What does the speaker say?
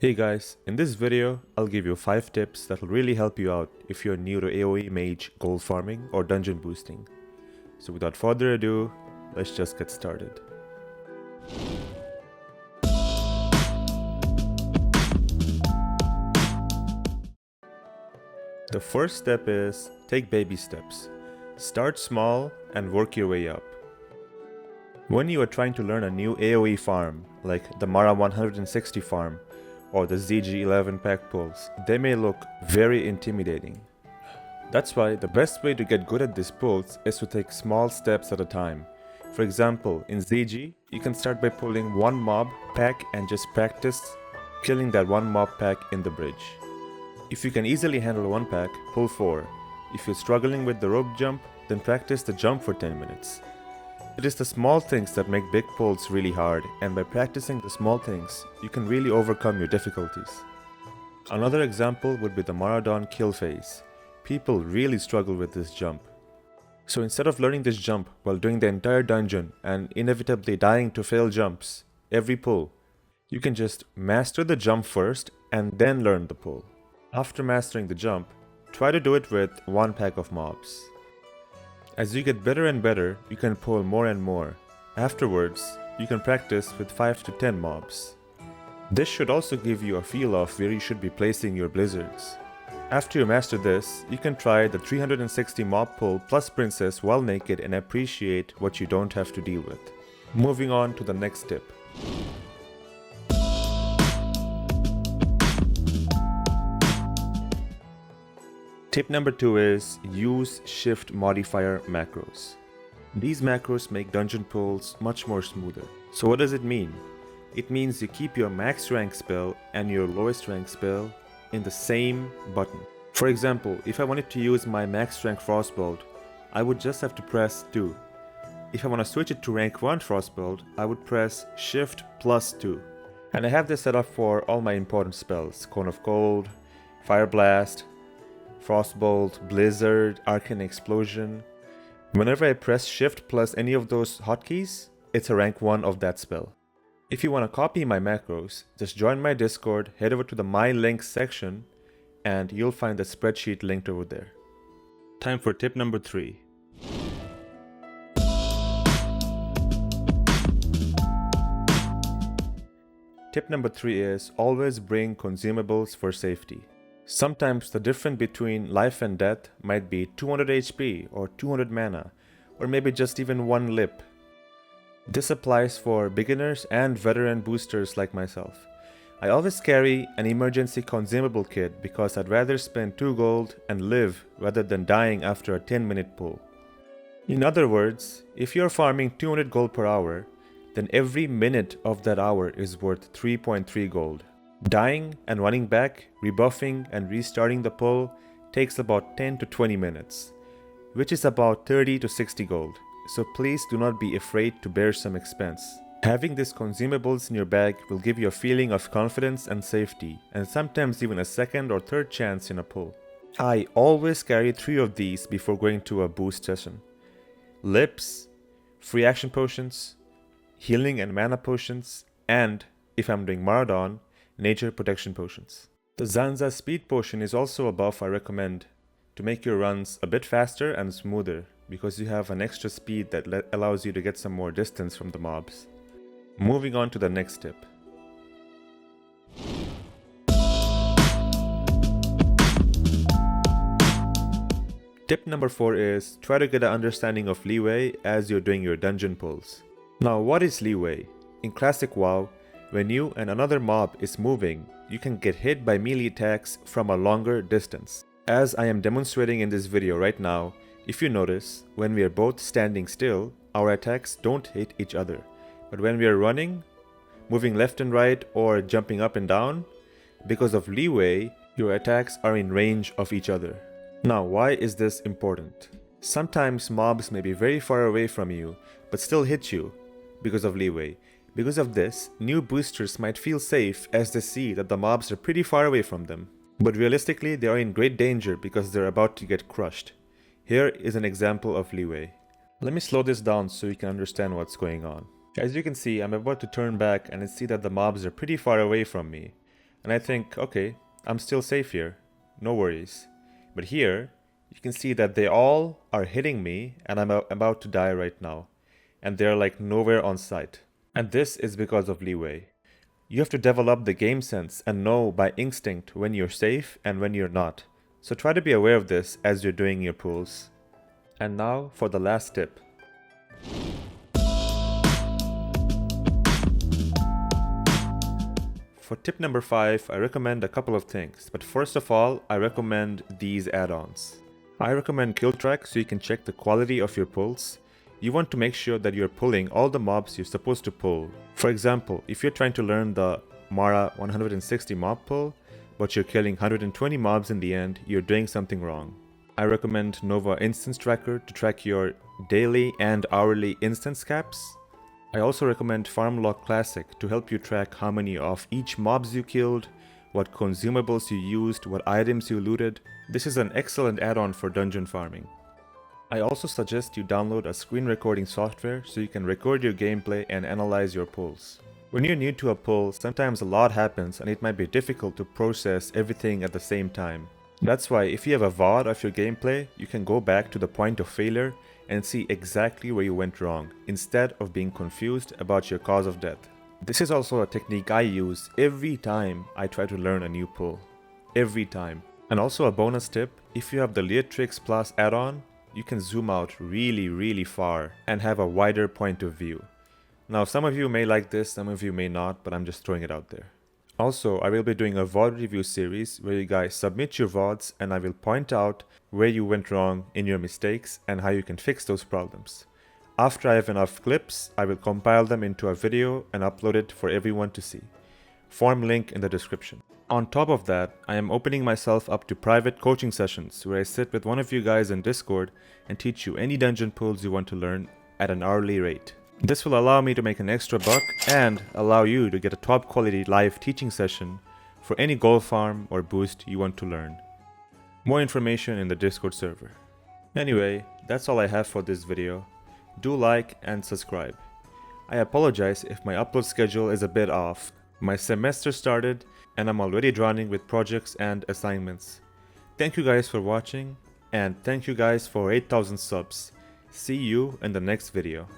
Hey guys, in this video, I'll give you 5 tips that will really help you out if you're new to AoE mage, gold farming, or dungeon boosting. So without further ado, let's just get started. The first step is take baby steps. Start small and work your way up. When you are trying to learn a new AoE farm, like the Mara 160 farm, or the ZG11 pack pulls, they may look very intimidating. That's why the best way to get good at these pulls is to take small steps at a time. For example, in ZG, you can start by pulling one mob pack and just practice killing that one mob pack in the bridge. If you can easily handle one pack, pull 4. If you're struggling with the rope jump, then practice the jump for 10 minutes. It is the small things that make big pulls really hard, and by practicing the small things, you can really overcome your difficulties. Another example would be the Marathon kill phase. People really struggle with this jump. So instead of learning this jump while doing the entire dungeon and inevitably dying to fail jumps every pull, you can just master the jump first and then learn the pull. After mastering the jump, try to do it with one pack of mobs. As you get better and better, you can pull more and more. Afterwards, you can practice with 5 to 10 mobs. This should also give you a feel of where you should be placing your blizzards. After you master this, you can try the 360 mob pull plus princess while naked and appreciate what you don't have to deal with. Moving on to the next tip. Tip number 2 is use shift modifier macros. These macros make dungeon pulls much more smoother. So what does it mean? It means you keep your max rank spell and your lowest rank spell in the same button. For example, if I wanted to use my max rank frostbolt, I would just have to press 2. If I want to switch it to rank 1 frostbolt, I would press shift plus 2. And I have this set up for all my important spells: Cone of Cold, Fire Blast, Frostbolt, Blizzard, Arcane Explosion. Whenever I press shift plus any of those hotkeys, it's a rank 1 of that spell. If you want to copy my macros, just join my Discord, head over to the My Links section, and you'll find the spreadsheet linked over there. Time for tip number 3. Tip number 3 is always bring consumables for safety. Sometimes the difference between life and death might be 200 HP or 200 mana, or maybe just even 1 lip. This applies for beginners and veteran boosters like myself. I always carry an emergency consumable kit because I'd rather spend 2 gold and live rather than dying after a 10-minute pull. In other words, if you're farming 200 gold per hour, then every minute of that hour is worth 3.3 gold. Dying and running back, rebuffing and restarting the pull takes about 10 to 20 minutes, which is about 30 to 60 gold, so please do not be afraid to bear some expense. Having these consumables in your bag will give you a feeling of confidence and safety, and sometimes even a second or third chance in a pull. I always carry 3 of these before going to a boost session: lips, free action potions, healing and mana potions, and, if I'm doing Marathon, nature protection potions. The Zanza speed potion is also a buff I recommend to make your runs a bit faster and smoother, because you have an extra speed that allows you to get some more distance from the mobs. Moving on to the next tip. Tip number 4 is try to get an understanding of leeway as you're doing your dungeon pulls. Now, what is leeway? In classic WoW, when you and another mob is moving, you can get hit by melee attacks from a longer distance. As I am demonstrating in this video right now, if you notice, when we are both standing still, our attacks don't hit each other. But when we are running, moving left and right, or jumping up and down, because of leeway, your attacks are in range of each other. Now, why is this important? Sometimes mobs may be very far away from you, but still hit you because of leeway. Because of this, new boosters might feel safe as they see that the mobs are pretty far away from them. But realistically, they are in great danger because they're about to get crushed. Here is an example of leeway. Let me slow this down so you can understand what's going on. As you can see, I'm about to turn back and see that the mobs are pretty far away from me. and I think, okay, I'm still safe here, no worries. But here, you can see that they all are hitting me and I'm about to die right now. And they're like nowhere on sight. And this is because of leeway. You have to develop the game sense and know by instinct when you're safe and when you're not. So try to be aware of this as you're doing your pulls. And now for the last tip. For tip number 5, I recommend a couple of things, but first of all, I recommend these add-ons. I recommend Kill Track so you can check the quality of your pulls. You want to make sure that you're pulling all the mobs you're supposed to pull. For example, if you're trying to learn the Mara 160 mob pull, but you're killing 120 mobs in the end, you're doing something wrong. I recommend Nova Instance Tracker to track your daily and hourly instance caps. I also recommend Farmlock Classic to help you track how many of each mobs you killed, what consumables you used, what items you looted. This is an excellent add-on for dungeon farming. I also suggest you download a screen recording software so you can record your gameplay and analyze your pulls. When you're new to a pull, sometimes a lot happens and it might be difficult to process everything at the same time. That's why if you have a VOD of your gameplay, you can go back to the point of failure and see exactly where you went wrong, instead of being confused about your cause of death. This is also a technique I use every time I try to learn a new pull. Every time. And also a bonus tip, if you have the Leatrix Plus add-on, you can zoom out really far and have a wider point of view. Now some of you may like this, some of you may not, but I'm just throwing it out there. Also, I will be doing a VOD review series where you guys submit your VODs and I will point out where you went wrong in your mistakes and how you can fix those problems. After I have enough clips, I will compile them into a video and upload it for everyone to see. Form link in the description. On top of that, I am opening myself up to private coaching sessions where I sit with one of you guys in Discord and teach you any dungeon pulls you want to learn at an hourly rate. This will allow me to make an extra buck and allow you to get a top quality live teaching session for any gold farm or boost you want to learn. More information in the Discord server. Anyway, that's all I have for this video. Do like and subscribe. I apologize if my upload schedule is a bit off. My semester started and I'm already drowning with projects and assignments. Thank you guys for watching and thank you guys for 8,000 subs. See you in the next video.